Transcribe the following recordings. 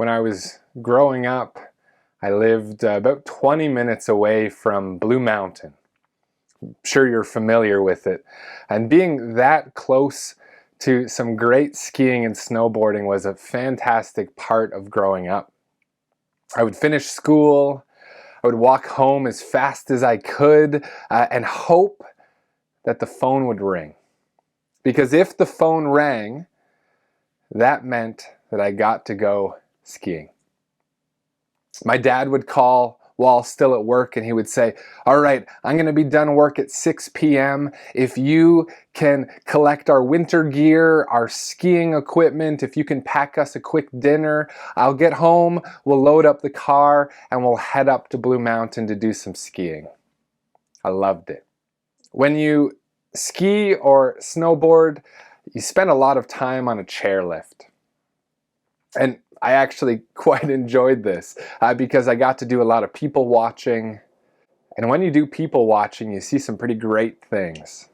When I was growing up, I lived about 20 minutes away from Blue Mountain. I'm sure you're familiar with it. And being that close to some great skiing and snowboarding was a fantastic part of growing up. I would finish school, I would walk home as fast as I could and hope that the phone would ring. Because if the phone rang, that meant that I got to go skiing. My dad would call while still at work and he would say, all right, I'm going to be done work at 6 p.m. If you can collect our winter gear, our skiing equipment, if you can pack us a quick dinner, I'll get home, we'll load up the car, and we'll head up to Blue Mountain to do some skiing. I loved it. When you ski or snowboard, you spend a lot of time on a chairlift. And I actually quite enjoyed this because I got to do a lot of people watching. And when you do people watching, you see some pretty great things.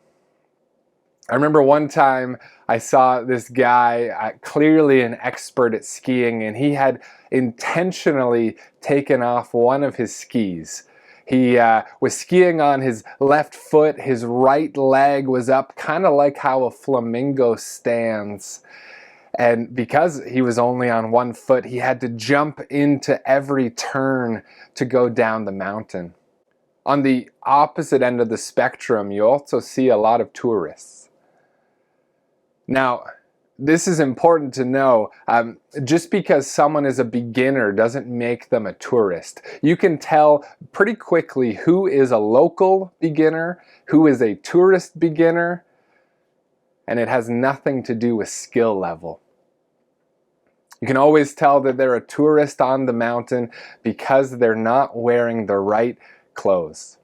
I remember one time I saw this guy, clearly an expert at skiing, and he had intentionally taken off one of his skis. He was skiing on his left foot, his right leg was up, kind of like how a flamingo stands. And because he was only on one foot, he had to jump into every turn to go down the mountain. On the opposite end of the spectrum, you also see a lot of tourists. Now, this is important to know. Just because someone is a beginner doesn't make them a tourist. You can tell pretty quickly who is a local beginner, who is a tourist beginner, and it has nothing to do with skill level. You can always tell that they're a tourist on the mountain because they're not wearing the right clothes.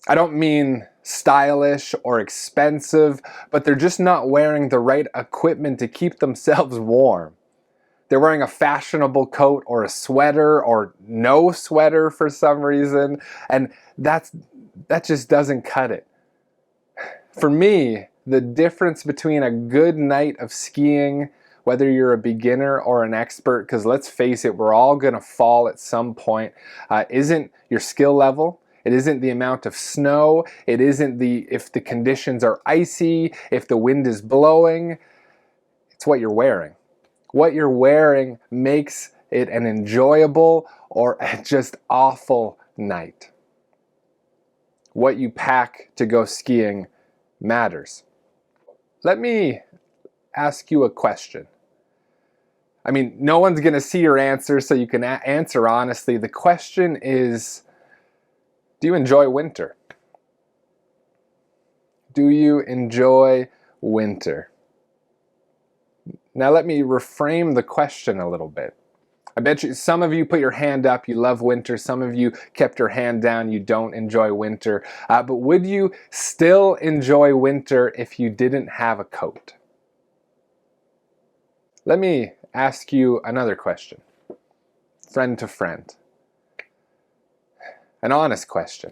I don't mean stylish or expensive, but they're just not wearing the right equipment to keep themselves warm. They're wearing a fashionable coat or a sweater or no sweater for some reason, and that just doesn't cut it. For me, the difference between a good night of skiing, whether you're a beginner or an expert, because let's face it, we're all going to fall at some point, isn't your skill level. It isn't the amount of snow. It isn't if the conditions are icy, if the wind is blowing. It's what you're wearing. What you're wearing makes it an enjoyable or a just awful night. What you pack to go skiing matters. Let me ask you a question. I mean, no one's going to see your answer, so you can answer honestly. The question is, do you enjoy winter? Do you enjoy winter? Now let me reframe the question a little bit. I bet you some of you put your hand up, you love winter. Some of you kept your hand down, you don't enjoy winter. But would you still enjoy winter if you didn't have a coat? Let me ask you another question, friend to friend. An honest question.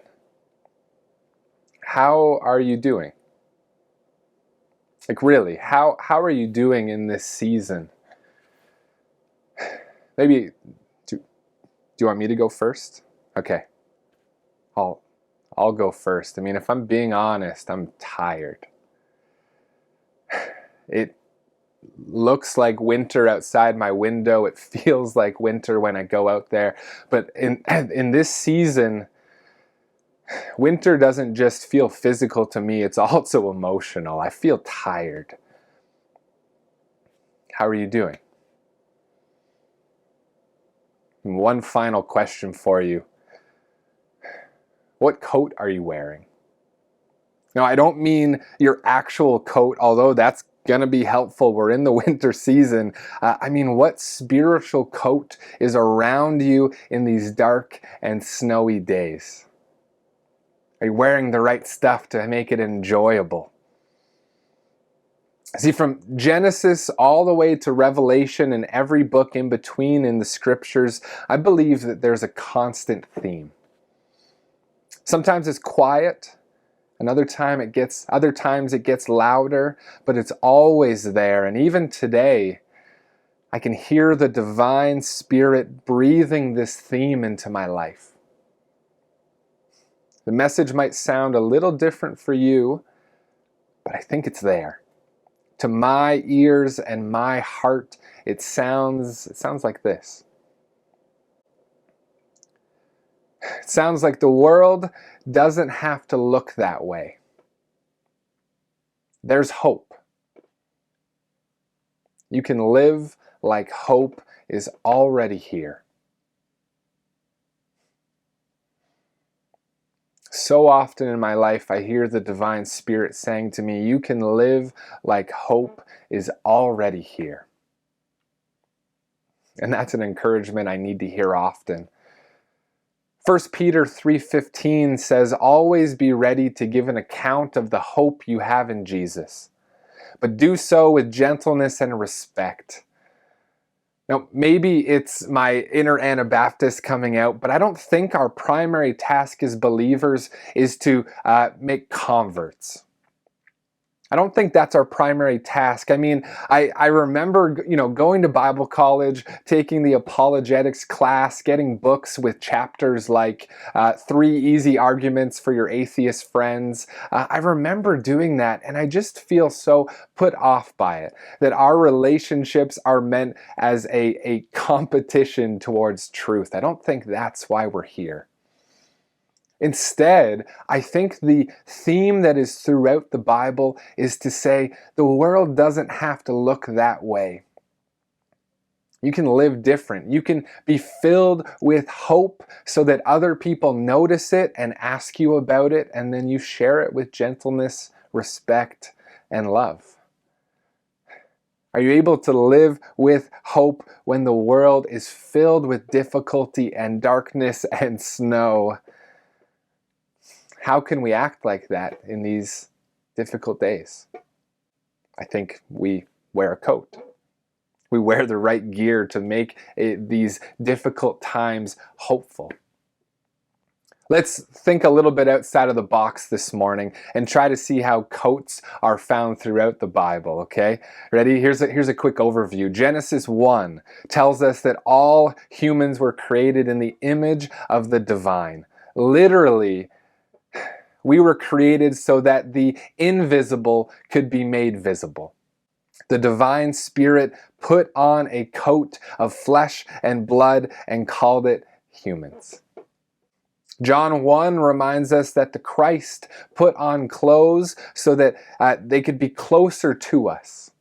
How are you doing? Like really, how are you doing in this season? Maybe, do you want me to go first? Okay, I'll go first. I mean, if I'm being honest, I'm tired. It looks like winter outside my window. It feels like winter when I go out there. But in this season, winter doesn't just feel physical to me, it's also emotional. I feel tired. How are you doing? And one final question for you. What coat are you wearing? Now, I don't mean your actual coat, although that's going to be helpful. We're in the winter season. I mean, what spiritual coat is around you in these dark and snowy days? Are you wearing the right stuff to make it enjoyable? See, from Genesis all the way to Revelation and every book in between in the scriptures, I believe that there's a constant theme. Sometimes it's quiet, and other times it gets louder, but it's always there. And even today, I can hear the divine Spirit breathing this theme into my life. The message might sound a little different for you, but I think it's there. To my ears and my heart, it sounds like this. It sounds like the world doesn't have to look that way. There's hope. You can live like hope is already here. So often in my life, I hear the divine Spirit saying to me, you can live like hope is already here. And that's an encouragement I need to hear often. 1 Peter 3:15 says, always be ready to give an account of the hope you have in Jesus, but do so with gentleness and respect. Now, maybe it's my inner Anabaptist coming out, but I don't think our primary task as believers is to make converts. I don't think that's our primary task. I mean, I remember, going to Bible college, taking the apologetics class, getting books with chapters like 3 Easy Arguments for Your Atheist Friends. I remember doing that, and I just feel so put off by it, that our relationships are meant as a competition towards truth. I don't think that's why we're here. Instead, I think the theme that is throughout the Bible is to say the world doesn't have to look that way. You can live different. You can be filled with hope so that other people notice it and ask you about it, and then you share it with gentleness, respect, and love. Are you able to live with hope when the world is filled with difficulty and darkness and snow? How can we act like that in these difficult days? I think we wear a coat. We wear the right gear to make these difficult times hopeful. Let's think a little bit outside of the box this morning and try to see how coats are found throughout the Bible, okay? Ready? Here's a quick overview. Genesis 1 tells us that all humans were created in the image of the divine. Literally, we were created so that the invisible could be made visible. The divine Spirit put on a coat of flesh and blood and called it humans. John 1 reminds us that the Christ put on clothes so that they could be closer to us.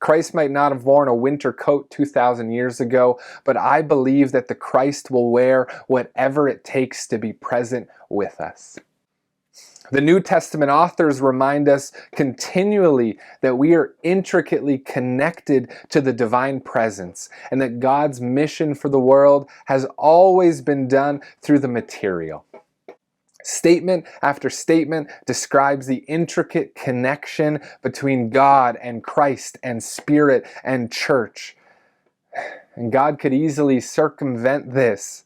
Christ might not have worn a winter coat 2,000 years ago, but I believe that the Christ will wear whatever it takes to be present with us. The New Testament authors remind us continually that we are intricately connected to the divine presence and that God's mission for the world has always been done through the material. Statement after statement describes the intricate connection between God and Christ and Spirit and church. And God could easily circumvent this,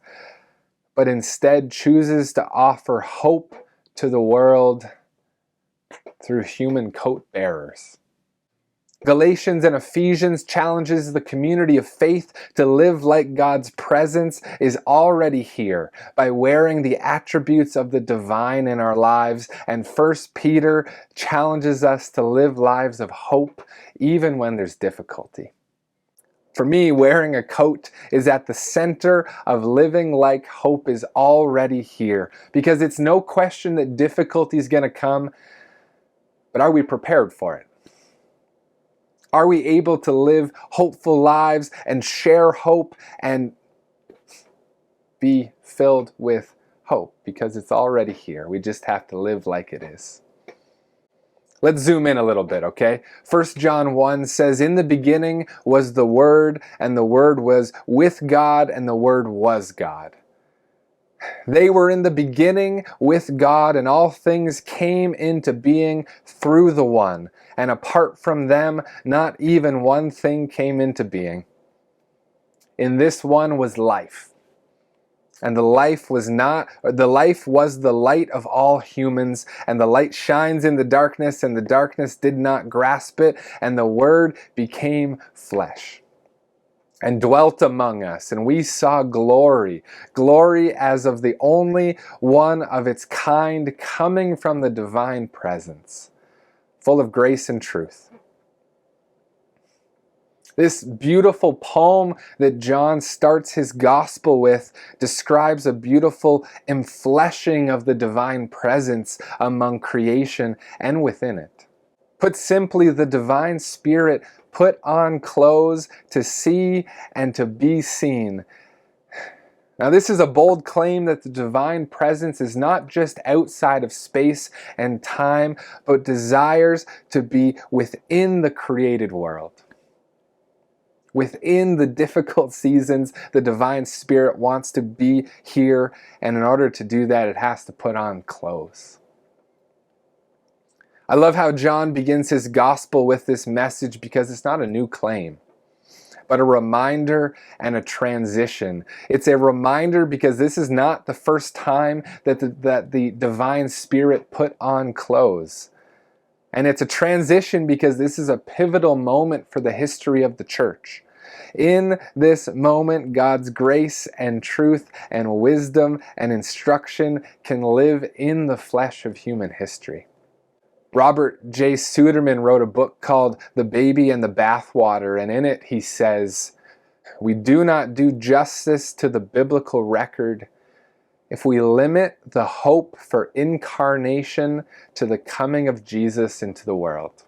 but instead chooses to offer hope to the world through human coat bearers. Galatians and Ephesians challenges the community of faith to live like God's presence is already here by wearing the attributes of the divine in our lives, and 1 Peter challenges us to live lives of hope even when there's difficulty. For me, wearing a coat is at the center of living like hope is already here, because it's no question that difficulty is going to come, but are we prepared for it? Are we able to live hopeful lives and share hope and be filled with hope? Because it's already here. We just have to live like it is. Let's zoom in a little bit, okay? 1 John 1 says, in the beginning was the Word, and the Word was with God, and the Word was God. They were in the beginning with God, and all things came into being through the one. And apart from them, not even one thing came into being. In this one was life, And the life was the light of all humans, and the light shines in the darkness, and the darkness did not grasp it, and the Word became flesh and dwelt among us, and we saw glory as of the only one of its kind, coming from the divine presence, full of grace and truth. This beautiful poem that John starts his gospel with describes a beautiful enfleshing of the divine presence among creation and within it. Put simply, the divine Spirit put on clothes to see and to be seen. Now, this is a bold claim that the divine presence is not just outside of space and time, but desires to be within the created world. Within the difficult seasons, the divine Spirit wants to be here, and in order to do that, it has to put on clothes. I love how John begins his gospel with this message because it's not a new claim, but a reminder and a transition. It's a reminder because this is not the first time that the divine Spirit put on clothes. And it's a transition because this is a pivotal moment for the history of the church. In this moment, God's grace and truth and wisdom and instruction can live in the flesh of human history. Robert J. Suderman wrote a book called The Baby and the Bathwater, and in it he says, "We do not do justice to the biblical record if we limit the hope for incarnation to the coming of Jesus into the world."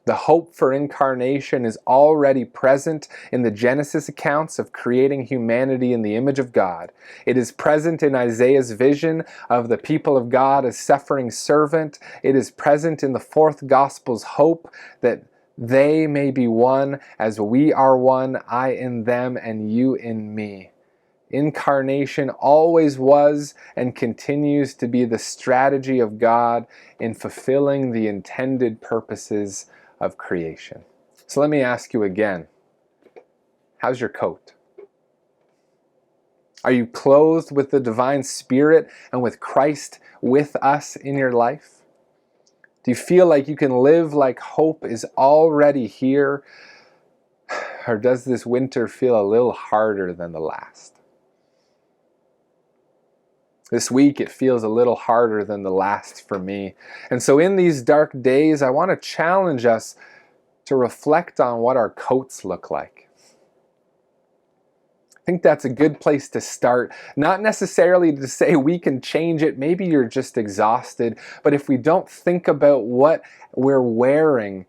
The hope for incarnation is already present in the Genesis accounts of creating humanity in the image of God. It is present in Isaiah's vision of the people of God as suffering servant. It is present in the fourth gospel's hope that they may be one as we are one, I in them and you in me. Incarnation always was and continues to be the strategy of God in fulfilling the intended purposes of creation. So let me ask you again, how's your coat? Are you clothed with the divine Spirit and with Christ with us in your life? Do you feel like you can live like hope is already here? Or does this winter feel a little harder than the last? This week it feels a little harder than the last for me. And so in these dark days, I want to challenge us to reflect on what our coats look like. I think that's a good place to start. Not necessarily to say we can change it. Maybe you're just exhausted. But if we don't think about what we're wearing,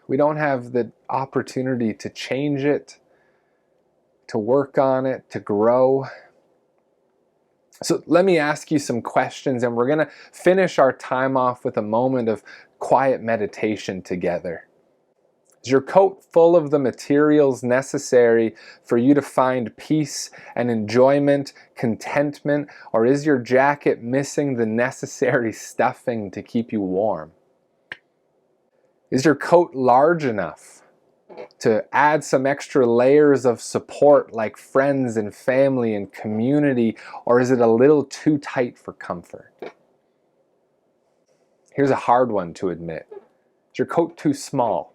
we don't have the opportunity to change it, to work on it, to grow. So let me ask you some questions, and we're going to finish our time off with a moment of quiet meditation together. Is your coat full of the materials necessary for you to find peace and enjoyment, contentment, or is your jacket missing the necessary stuffing to keep you warm? Is your coat large enough to add some extra layers of support like friends and family and community, or is it a little too tight for comfort? Here's a hard one to admit. Is your coat too small?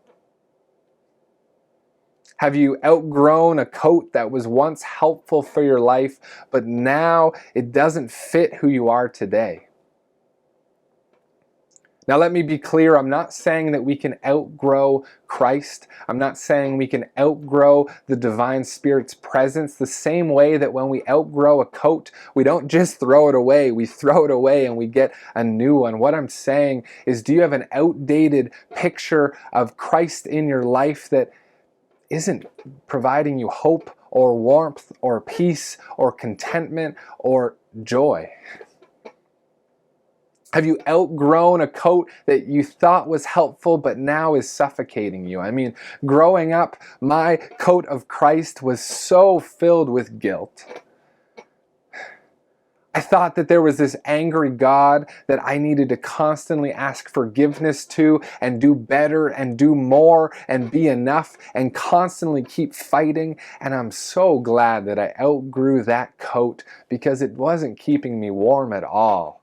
Have you outgrown a coat that was once helpful for your life, but now it doesn't fit who you are today? Now let me be clear, I'm not saying that we can outgrow Christ. I'm not saying we can outgrow the divine Spirit's presence the same way that when we outgrow a coat, we don't just throw it away. We throw it away and we get a new one. What I'm saying is, do you have an outdated picture of Christ in your life that isn't providing you hope or warmth or peace or contentment or joy? Have you outgrown a coat that you thought was helpful but now is suffocating you? I mean, growing up, my coat of Christ was so filled with guilt. I thought that there was this angry God that I needed to constantly ask forgiveness to and do better and do more and be enough and constantly keep fighting. And I'm so glad that I outgrew that coat because it wasn't keeping me warm at all.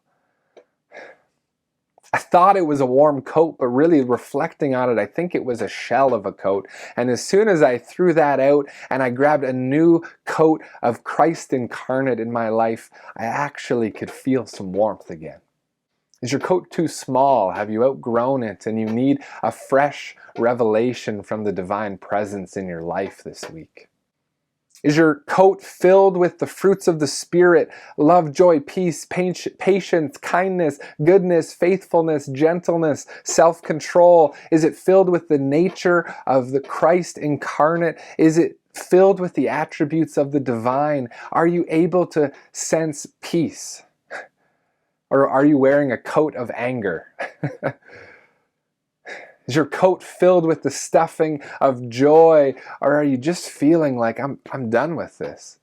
I thought it was a warm coat, but really reflecting on it, I think it was a shell of a coat. And as soon as I threw that out and I grabbed a new coat of Christ incarnate in my life, I actually could feel some warmth again. Is your coat too small? Have you outgrown it and you need a fresh revelation from the divine presence in your life this week? Is your coat filled with the fruits of the Spirit, love, joy, peace, patience, kindness, goodness, faithfulness, gentleness, self-control? Is it filled with the nature of the Christ incarnate? Is it filled with the attributes of the divine? Are you able to sense peace? Or are you wearing a coat of anger? Is your coat filled with the stuffing of joy, or are you just feeling like I'm done with this?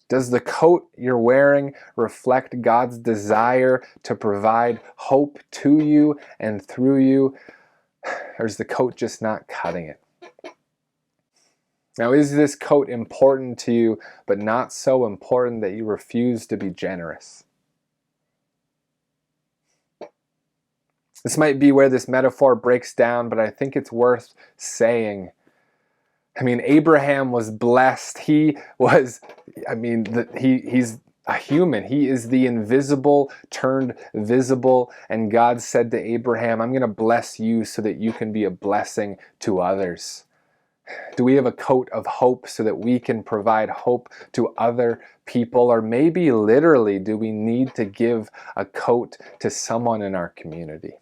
Does the coat you're wearing reflect God's desire to provide hope to you and through you, or is the coat just not cutting it? Now, is this coat important to you, but not so important that you refuse to be generous? This might be where this metaphor breaks down, but I think it's worth saying. I mean, Abraham was blessed. He was, he's a human. He is the invisible turned visible. And God said to Abraham, I'm going to bless you so that you can be a blessing to others. Do we have a coat of hope so that we can provide hope to other people? Or maybe literally, do we need to give a coat to someone in our community?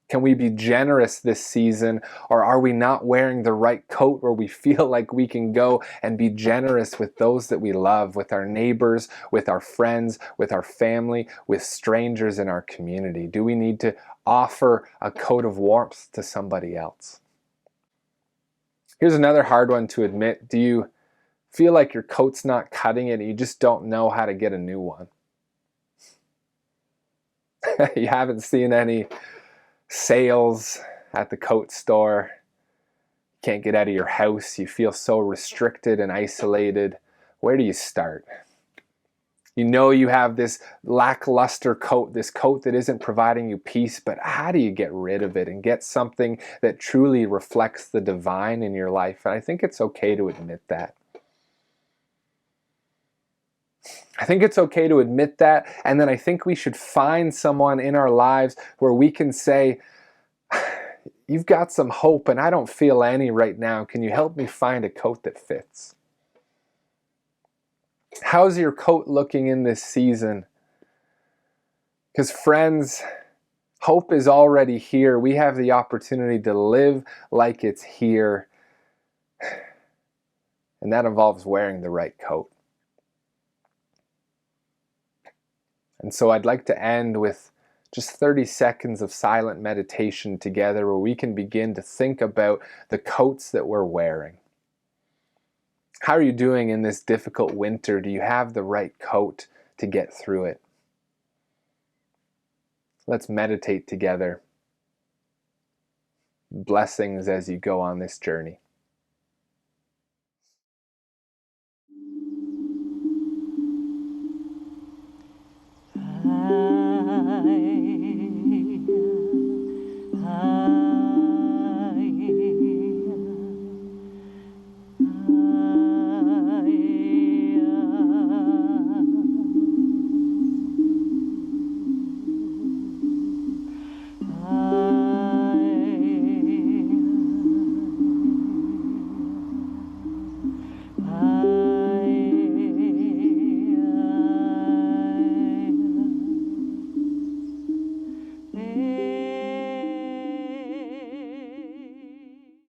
Can we be generous this season, or are we not wearing the right coat where we feel like we can go and be generous with those that we love, with our neighbors, with our friends, with our family, with strangers in our community? Do we need to offer a coat of warmth to somebody else? Here's another hard one to admit. Do you feel like your coat's not cutting it and you just don't know how to get a new one? You haven't seen any sales at the coat store. Can't get out of your house. You feel so restricted and isolated. Where do you start? You know you have this lackluster coat, this coat that isn't providing you peace, but how do you get rid of it and get something that truly reflects the divine in your life? And I think it's okay to admit that. I think it's okay to admit that, and then I think we should find someone in our lives where we can say, you've got some hope and I don't feel any right now. Can you help me find a coat that fits? How's your coat looking in this season? Because friends, hope is already here. We have the opportunity to live like it's here. And that involves wearing the right coat. And so I'd like to end with just 30 seconds of silent meditation together where we can begin to think about the coats that we're wearing. How are you doing in this difficult winter? Do you have the right coat to get through it? Let's meditate together. Blessings as you go on this journey.